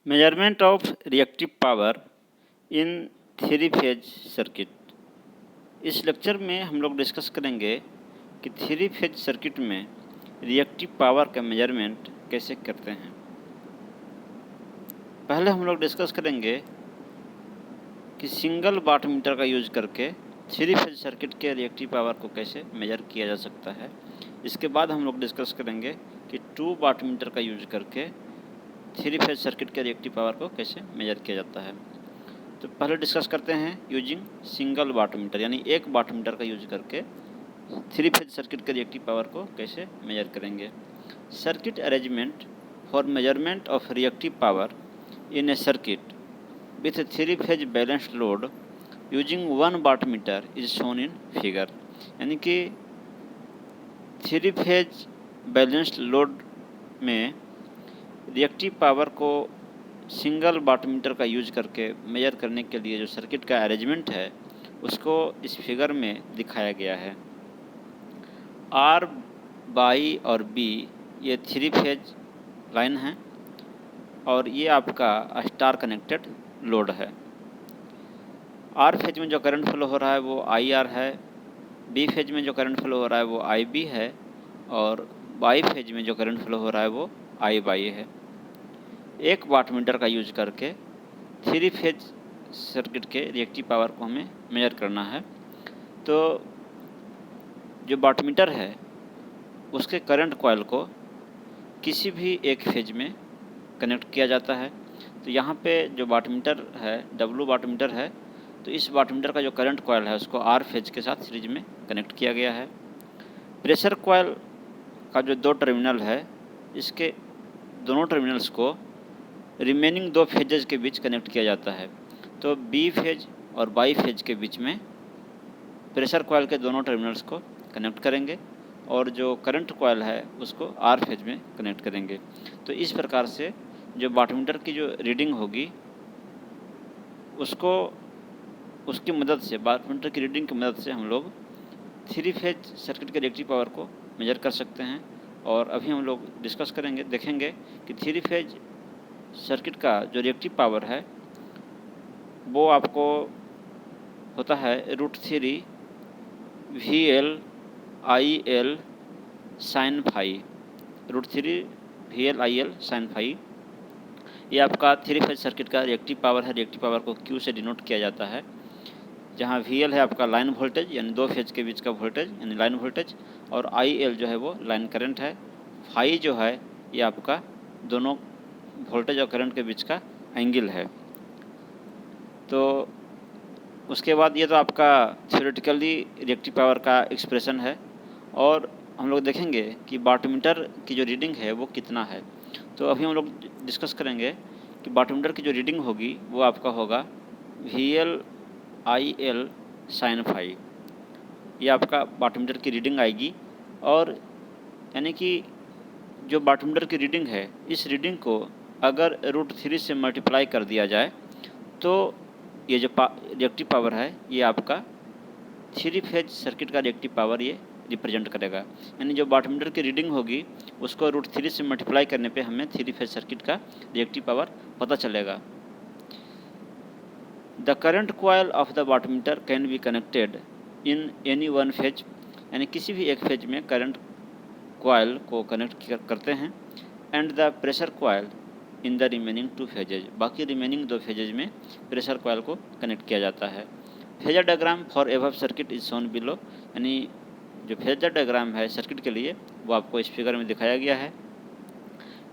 Measurement of reactive power in three phase circuit. इस lecture में हम लोग डिस्कस करेंगे कि थ्री फेज सर्किट में रिएक्टिव पावर का मेजरमेंट कैसे करते हैं। पहले हम लोग डिस्कस करेंगे कि सिंगल वाट मीटर का यूज करके थ्री फेज सर्किट के रिएक्टिव पावर को कैसे मेजर किया जा सकता है। इसके बाद हम लोग डिस्कस करेंगे कि 2 वाट मीटर का यूज करके थ्री फेज सर्किट के रिएक्टिव पावर को कैसे मेजर किया जाता है। तो पहले डिस्कस करते हैं यूजिंग सिंगल वाट मीटर, यानी एक वाट मीटर का यूज करके थ्री फेज सर्किट के रिएक्टिव पावर को कैसे मेजर करेंगे। Circuit arrangement for measurement of reactive power in a circuit with three phase balanced load using 1 watt meter is shown in figure. यानी कि three phase balanced load में reactive power को single watt meter का use करके measure करने के लिए जो सर्किट का अरेंजमेंट है उसको इस फिगर में दिखाया गया है। आर, बाई और बी ये थ्री फेज लाइन है और ये आपका स्टार कनेक्टेड लोड है। आर फेज में जो करंट फ्लो हो रहा है वो आई आर है, बी फेज में जो करंट फ्लो हो रहा है वो आई बी है और बाई फेज में जो करंट फ्लो हो रहा है वो आई बाई है। एक वाट मीटर का यूज करके थ्री फेज सर्किट के रिएक्टिव पावर को हमें मेजर करना है। तो जो वाट मीटर है उसके करंट कॉइल को किसी भी एक फेज में कनेक्ट किया जाता है। तो यहाँ पे जो वाट मीटर है डब्लू वाट मीटर है, तो इस वाट मीटर का जो करंट कॉइल है उसको आर फेज के साथ सीरीज में कनेक्ट किया गया है। प्रेशर कॉइल का जो 2 टर्मिनल है इसके दोनों टर्मिनल्स को रिमेनिंग 2 फेजेज के बीच कनेक्ट किया जाता है। तो बी फेज और बाई फेज के बीच में प्रेशर कॉइल के दोनों टर्मिनल्स को कनेक्ट करेंगे और जो करंट कॉइल है उसको आर फेज में कनेक्ट करेंगे। तो इस प्रकार से जो वाटमीटर की जो रीडिंग होगी उसको उसकी मदद से वाटमीटर की रीडिंग की मदद से हम लोग थ्री फेज सर्किट के रिएक्टिव पावर को मेजर कर सकते हैं। और अभी हम लोग डिस्कस करेंगे, देखेंगे कि थ्री फेज सर्किट का जो रिएक्टिव पावर है वो आपको होता है √3 VL IL sin phi. √3 VL IL sin phi ये आपका थ्री फेज सर्किट का रिएक्टिव पावर है। रिएक्टिव पावर को Q से डिनोट किया जाता है, जहाँ VL है आपका लाइन वोल्टेज यानी 2 फेज के बीच का वोल्टेज यानी लाइन वोल्टेज, और IL जो है वो लाइन करंट है। फाई जो है ये आपका दोनों वोल्टेज और करंट के बीच का एंगल है। तो उसके बाद ये तो आपका थ्योरेटिकली रिएक्टिव पावर का एक्सप्रेशन है। और हम लोग देखेंगे कि वाटमीटर की जो रीडिंग है वो कितना है। तो अभी हम लोग डिस्कस करेंगे कि वाटमीटर की जो रीडिंग होगी वो आपका होगा VL IL sin फाई। ये आपका वाटमीटर की रीडिंग आएगी और यानी कि जो वाटमीटर की रीडिंग है इस रीडिंग को अगर √3 से मल्टीप्लाई कर दिया जाए तो ये जो रिएक्टिव पावर है ये आपका थ्री फेज सर्किट का रिएक्टिव पावर ये रिप्रेजेंट करेगा। यानी जो वाटमीटर की रीडिंग होगी उसको √3 से मल्टीप्लाई करने पे हमें थ्री फेज सर्किट का रिएक्टिव पावर पता चलेगा। The current coil of the wattmeter can be connected in any one phase, यानी किसी भी एक फेज में करंट कॉइल को कनेक्ट करते हैं। And the pressure coil in the remaining 2 phases, बाकी रिमेनिंग 2 फेजेज में प्रेशर कॉइल को कनेक्ट किया जाता है। Phasor diagram for above circuit is shown below, यानी जो फेजर डायग्राम है सर्किट के लिए वो आपको इस फिगर में दिखाया गया है।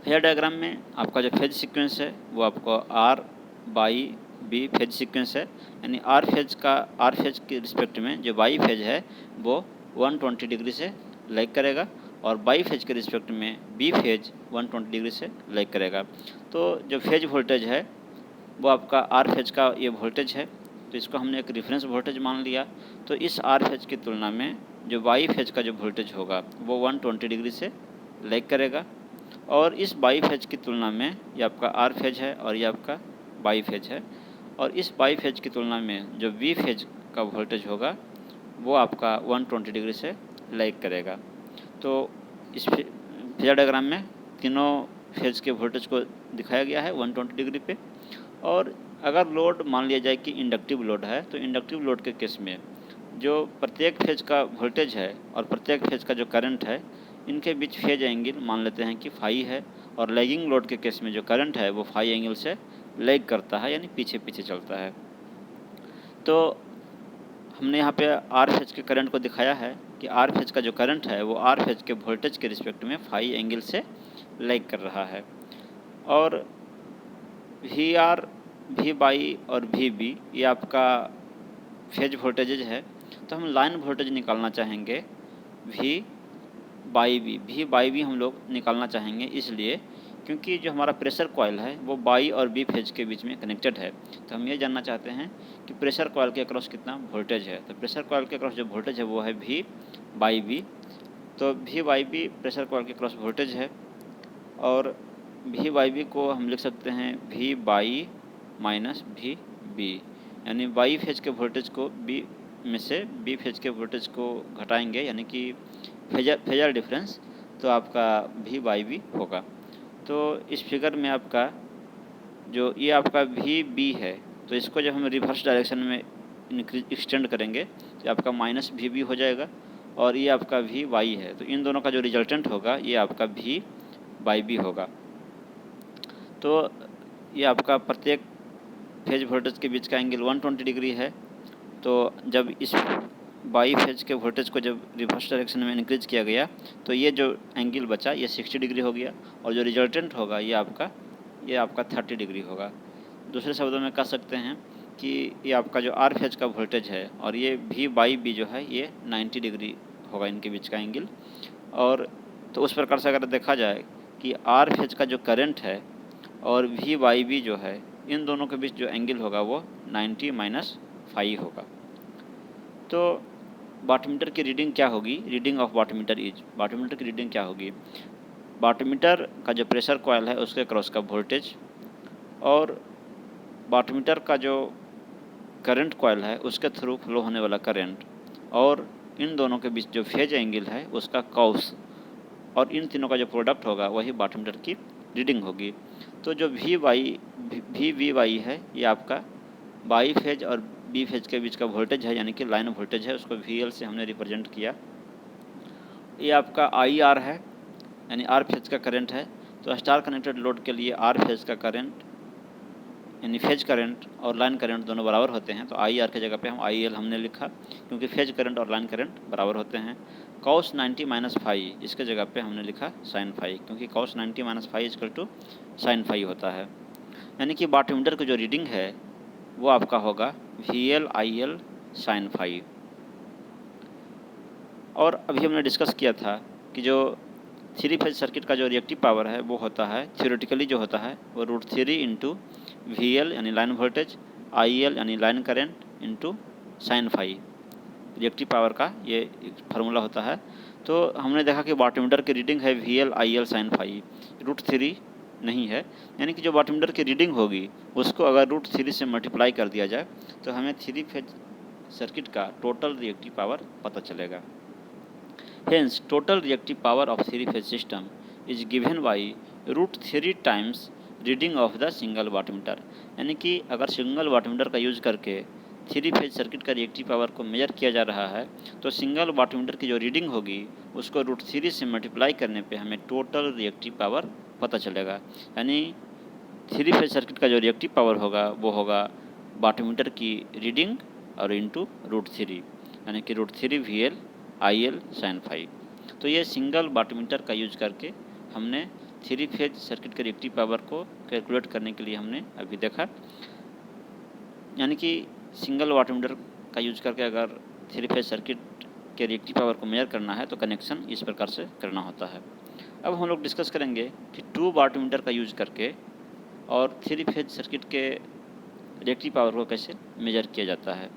फेजर डायग्राम में आपका जो फेज सीक्वेंस है वो आपको R Y B phase sequence है, यानी आर फेज के रिस्पेक्ट में जो बाई फेज है वो 120 डिग्री से लैग करेगा और बाई फेज के रिस्पेक्ट में बी फेज 120 डिग्री से लैग करेगा। तो जो फेज वोल्टेज है वो आपका आर फेज का ये वोल्टेज है, तो इसको हमने एक रेफरेंस वोल्टेज मान लिया। तो इस आर फेज की तुलना में जो बाई फेज का जो वोल्टेज होगा वो 120 डिग्री से लैग करेगा और इस बाई फेज की तुलना में ये आपका आर फेज है और ये आपका बाई फेज है, और इस बाई फेज की तुलना में जो बी फेज का वोल्टेज होगा वो आपका 120 डिग्री से लैग करेगा। तो इस फेजर डायग्राम में तीनों फेज के वोल्टेज को दिखाया गया है 120 डिग्री पे। और अगर लोड मान लिया जाए कि इंडक्टिव लोड है, तो इंडक्टिव लोड के केस में जो प्रत्येक फेज का वोल्टेज है और प्रत्येक फेज का जो करंट है, इनके बीच फेज एंगल मान लेते हैं कि फाई है। और लैगिंग लोड के केस में जो करंट है वो फाई एंगल से लैग करता है, यानी पीछे पीछे चलता है। तो हमने यहाँ पे आर फेज के करंट को दिखाया है कि आर फेज का जो करंट है वो आर फेज के वोल्टेज के रिस्पेक्ट में फाई एंगल से लैग कर रहा है। और वी आर, वी बाई और वी बी ये आपका फेज वोल्टेजेज है। तो हम लाइन वोल्टेज निकालना चाहेंगे वी बाई बी हम लोग निकालना चाहेंगे, इसलिए क्योंकि जो हमारा प्रेशर कॉइल है वो बाई और बी फेज के बीच में कनेक्टेड है। तो हम ये जानना चाहते हैं कि प्रेशर कॉइल के अक्रॉस कितना वोल्टेज है। तो प्रेशर कॉइल के अक्रॉस जो वोल्टेज है वो है वी बाई बी। तो V by B pressure coil के अक्रॉस वोल्टेज है। और वी बाई बी को हम लिख सकते हैं V Y minus V B, यानी बाई फेज के वोल्टेज को बी में से बी फेज के वोल्टेज को घटाएंगे, यानी कि फेजर डिफरेंस, तो आपका वी बाई बी होगा। तो इस फिगर में आपका जो ये आपका वी बी है, तो इसको जब हम रिवर्स डायरेक्शन में एक्सटेंड करेंगे तो आपका माइनस वी बी हो जाएगा। और ये आपका वी वाई है, तो इन दोनों का जो रिजल्टेंट होगा ये आपका वी बाई बी होगा। तो ये आपका प्रत्येक फेज वोल्टेज के बीच का एंगल 120 डिग्री है। तो जब इस बाई फेज के वोल्टेज को जब रिवर्स डायरेक्शन में इंक्रीज किया गया तो ये जो एंगल बचा ये 60 डिग्री हो गया, और जो रिजल्टेंट होगा ये आपका 30 डिग्री होगा। दूसरे शब्दों में कह सकते हैं कि ये आपका जो आर फेज का वोल्टेज है और ये वी बाई बी जो है ये 90 डिग्री होगा इनके बीच का एंगल। और तो उस प्रकार से अगर देखा जाए कि आर फेज का जो करंट है और वी बाई बी जो है, इन दोनों के बीच जो एंगल होगा वो 90 माइनस फाई होगा। तो वाटमीटर की रीडिंग क्या होगी? Reading of wattmeter is, wattmeter की रीडिंग क्या होगी? वाटमीटर का जो प्रेशर कॉइल है उसके क्रॉस का वोल्टेज और वाटमीटर का जो करंट कॉइल है उसके थ्रू फ्लो होने वाला करंट, और इन दोनों के बीच जो फेज एंगल है उसका कॉस, और इन तीनों का जो प्रोडक्ट होगा वही वाटमीटर की रीडिंग होगी। तो जो वी वी वाई है ये आपका बाई फेज और बी फेज के बीच का वोल्टेज है, यानी कि लाइन वोल्टेज है, उसको वी एल से हमने रिप्रेजेंट किया। ये आपका आई आर है, यानी आर फेज का करंट है। तो स्टार कनेक्टेड लोड के लिए आर फेज का करंट यानी फेज करंट और लाइन करंट दोनों बराबर होते हैं। तो आई आर की जगह पे हम आई एल हमने लिखा, क्योंकि फेज करंट और लाइन करंट बराबर होते हैं। कॉस 90 माइनस फाई इसके जगह पे हमने लिखा साइन फाई, क्योंकि cos 90 minus phi equal to sine phi होता है। यानी कि वाटमीटर की जो रीडिंग है वो आपका होगा V L I L sine phi. और अभी हमने डिस्कस किया था कि जो 3 फेज सर्किट का जो रिएक्टिव पावर है वो होता है थ्योरेटिकली जो होता है वो √3 इंटू वी एल यानी लाइन वोल्टेज, आई एल यानी line current into sine phi, reactive power का ये फार्मूला होता है। तो हमने देखा कि वाटमीटर की रीडिंग है V L I L sine phi, √3 नहीं है। यानी कि जो वाटमीटर की रीडिंग होगी उसको अगर √3 से मल्टीप्लाई कर दिया जाए तो हमें 3 फेज सर्किट का टोटल रिएक्टिव पावर पता चलेगा। Hence, total reactive power of 3-phase system is given by √3 times reading of the single wattmeter। यानी कि अगर सिंगल वाटमीटर का यूज करके 3 फेज सर्किट का रिएक्टिव पावर को मेजर किया जा रहा है तो सिंगल वाटमीटर की जो रीडिंग होगी उसको √3 से मल्टीप्लाई करने पे हमें टोटल रिएक्टिव पावर पता चलेगा। यानी 3 फेज सर्किट का जो रिएक्टिव पावर होगा वो होगा वाटमीटर की रीडिंग और इंटू √3, यानी कि √3 V L I L sine phi. तो ये सिंगल वाटमीटर का यूज करके हमने 3 फेज सर्किट के रिएक्टिव पावर को कैलकुलेट करने के लिए हमने अभी देखा। यानी कि सिंगल वाटमीटर का यूज करके अगर 3 फेज सर्किट के रिएक्टिव पावर को मेजर करना है तो कनेक्शन इस प्रकार से करना होता है। अब हम लोग डिस्कस करेंगे कि 2 वाटमीटर का यूज करके और 3 फेज सर्किट के रिएक्टिव पावर को कैसे मेजर किया जाता है।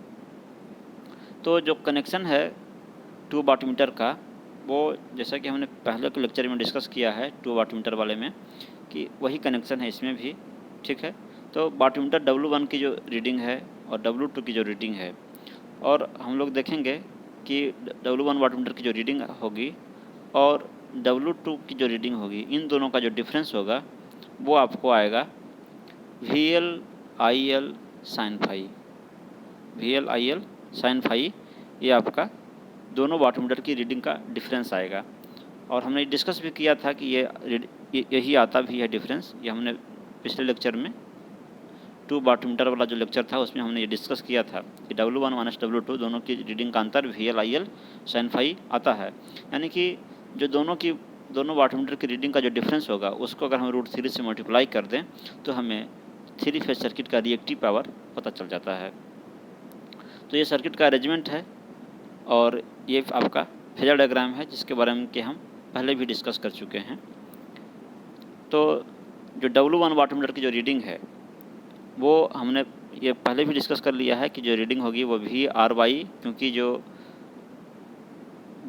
तो जो कनेक्शन है 2 वाटमीटर का वो जैसा कि हमने पहले के लेक्चर में डिस्कस किया है 2 वाटमीटर वाले में कि वही कनेक्शन है इसमें भी, ठीक है। तो वाटमीटर W1 की जो रीडिंग है और W2 की जो रीडिंग है, और हम लोग देखेंगे कि W1 वाटमीटर की जो रीडिंग होगी और W2 की जो रीडिंग होगी, इन दोनों का जो डिफरेंस होगा वो आपको आएगा VL IL sine phi. VL IL sine phi, ये आपका दोनों वाटमीटर की रीडिंग का डिफरेंस आएगा। और हमने डिस्कस भी किया था कि यही आता भी है डिफरेंस। ये हमने पिछले लेक्चर में 2 वाटमीटर वाला जो लेक्चर था उसमें हमने ये डिस्कस किया था कि W1 माइनस W2 दोनों की रीडिंग का अंतर VL IL साइन फाई आता है। यानी कि जो दोनों वाटमीटर की रीडिंग का जो डिफरेंस होगा उसको अगर हम √3 से मल्टीप्लाई कर दें तो हमें 3 फेज सर्किट का रिएक्टिव पावर पता चल जाता है। तो ये सर्किट का अरेंजमेंट है और ये आपका फेजर डायग्राम है जिसके बारे में कि हम पहले भी डिस्कस कर चुके हैं। तो जो W1 वाटमीटर की जो रीडिंग है वो हमने ये पहले भी डिस्कस कर लिया है कि जो रीडिंग होगी वो VRY, क्योंकि जो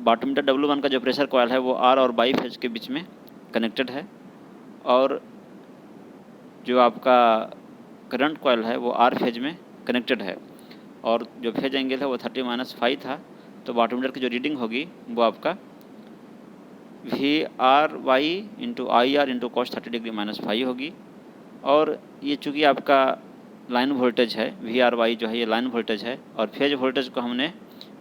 वाटमीटर W1 का जो प्रेशर कॉयल है वो R और Y फेज के बीच में कनेक्टेड है, और जो आपका करंट कॉयल है वो R फेज में कनेक्टेड है, और जो फेज एंगल है वो 30-5 था। तो वाटमीटर की जो रीडिंग होगी वो आपका VRY into IR into cos 30°-5 होगी। और ये चूँकि आपका लाइन वोल्टेज है, VRY जो है ये लाइन वोल्टेज है, और फेज वोल्टेज को हमने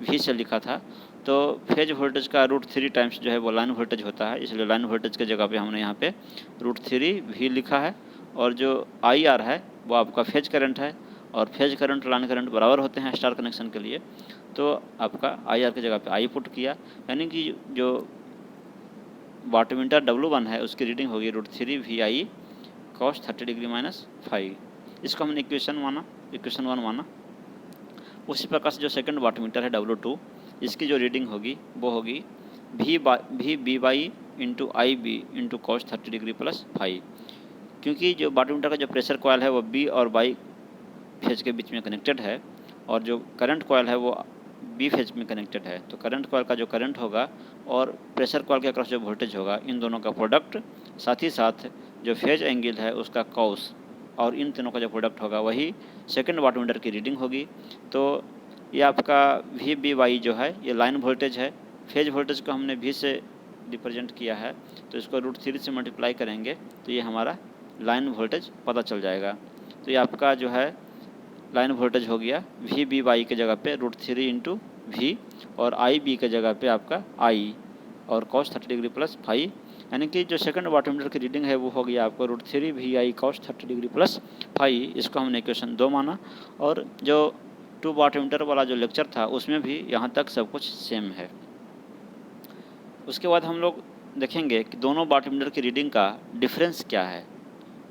V से लिखा था, तो फेज वोल्टेज का √3 टाइम्स जो है वो लाइन वोल्टेज होता है, इसलिए लाइन वोल्टेज के जगह पे हमने यहाँ पे √3 V लिखा है। और जो IR है वो आपका फेज करंट है, और फेज करंट लाइन करंट बराबर होते हैं स्टार कनेक्शन के लिए, तो आपका IR की जगह पे I पुट किया। यानी कि जो वाटमीटर W1 है उसकी रीडिंग होगी √3 VI cos 30°-5। इसको हमने इक्वेशन 1 माना। उसी प्रकार से जो सेकंड वाटमीटर है W2, इसकी जो रीडिंग होगी वो होगी VBY into IB into cos 30°+5। क्योंकि जो वाटमीटर का जो प्रेशर कॉयल है वो B और Y फेज के बीच में कनेक्टेड है, और जो करंट कॉयल है वो B फेज में कनेक्टेड है, तो करंट कॉयल का जो करंट होगा और प्रेशर कॉयल के अक्रॉस जो वोल्टेज होगा, इन दोनों का प्रोडक्ट, साथ ही साथ जो फेज एंगल है उसका कॉस, और इन तीनों का जो प्रोडक्ट होगा वही सेकंड वाटमीटर की रीडिंग होगी। तो ये आपका VBY जो है ये लाइन वोल्टेज है, फेज वोल्टेज को हमने V से रिप्रेजेंट किया है, तो इसको √3 से मल्टीप्लाई करेंगे तो ये हमारा लाइन वोल्टेज पता चल जाएगा। तो ये आपका जो है लाइन वोल्टेज हो गया VBY के जगह पे √3 इंटू V, और IB के जगह पे आपका I और cos 30°+5। यानी कि जो सेकंड वाटमीटर की रीडिंग है वो हो गया आपको √3 VI cos 30°+5। इसको हमने इक्वेशन 2 माना। और जो 2 वाटमीटर वाला जो लेक्चर था उसमें भी यहाँ तक सब कुछ सेम है। उसके बाद हम लोग देखेंगे कि दोनों वाटमीटर की रीडिंग का डिफरेंस क्या है।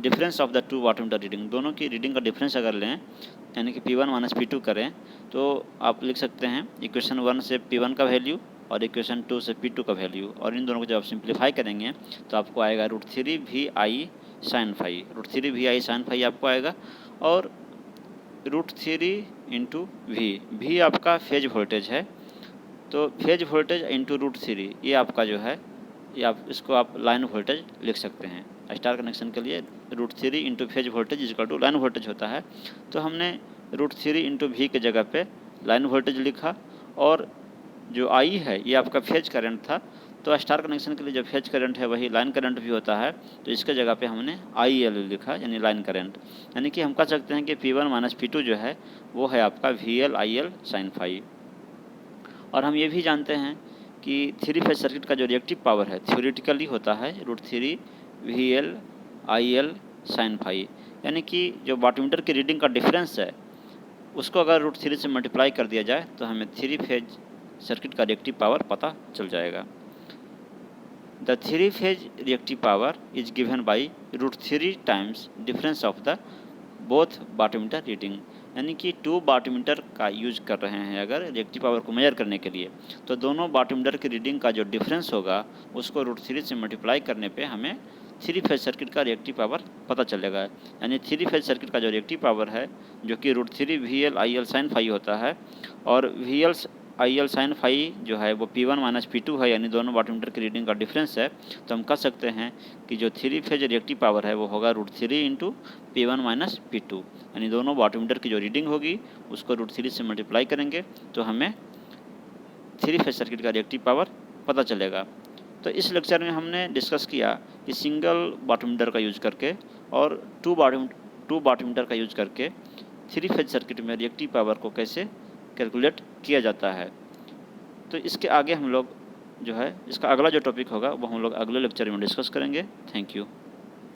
Difference of the 2 wattmeter reading, दोनों की रीडिंग का डिफरेंस अगर लें यानी कि P1 माइनस P2 करें, तो आप लिख सकते हैं इक्वेशन 1 से P1 का वैल्यू और इक्वेशन 2 से P2 का वैल्यू, और इन दोनों को जब आप सिंप्लीफाई करेंगे तो आपको आएगा √3 VI sine phi. √3 VI sine phi आपको आएगा, और √3 इंटू V आपका फेज वोल्टेज है, तो फेज वोल्टेज इंटू √3 ये आपका जो है ये इसको आप लाइन वोल्टेज लिख सकते हैं। स्टार कनेक्शन के लिए √3 into phase voltage equal to line voltage होता है, तो हमने √3 इंटू V के जगह पे लाइन वोल्टेज लिखा, और जो I है ये आपका फेज करंट था, तो स्टार कनेक्शन के लिए जो फेज करंट है वही लाइन करंट भी होता है, तो इसके जगह पे हमने IL लिखा यानी लाइन करंट। यानी कि हम कह सकते हैं कि P1 माइनस P2 जो है वो है आपका VL IL साइन फाई। और हम ये भी जानते हैं कि 3 फेज सर्किट का जो रिएक्टिव पावर है थ्योरेटिकली होता है √3 VL IL साइन फाई। यानी कि जो वाटमीटर की रीडिंग का डिफरेंस है उसको अगर √3 से मल्टीप्लाई कर दिया जाए तो हमें 3 फेज सर्किट का रिएक्टिव पावर पता चल जाएगा। The 3 phase reactive power is given by √3 times difference of the both wattmeter reading. यानी कि 2 वाटमीटर का यूज कर रहे हैं अगर रिएक्टिव पावर को मेजर करने के लिए, तो दोनों वाटमीटर की रीडिंग का जो डिफरेंस होगा उसको √3 से मल्टीप्लाई करने पे हमें 3 फेज सर्किट का रिएक्टिव पावर पता चलेगा। यानी 3 फेज सर्किट का जो रिएक्टिव पावर है जो कि √3 VL IL साइन फाई होता है, और VL IL साइन फाई जो है वो P1 माइनस P2 है, यानी दोनों वाटमीटर की रीडिंग का डिफरेंस है, तो हम कह सकते हैं कि जो 3 फेज रिएक्टिव पावर है वो होगा √3 इंटू P1 माइनस P2। यानी दोनों वाटमीटर की जो रीडिंग होगी उसको √3 से मल्टीप्लाई करेंगे तो हमें 3 फेज सर्किट का रिएक्टिव पावर पता चलेगा। तो इस लेक्चर में हमने डिस्कस किया कि सिंगल वाटमीटर का यूज करके और टू वाटमीटर का यूज करके 3 फेज सर्किट में रिएक्टिव पावर को कैसे कैलकुलेट किया जाता है। तो इसके आगे हम लोग जो है इसका अगला जो टॉपिक होगा वो हम लोग अगले लेक्चर में डिस्कस करेंगे। Thank you.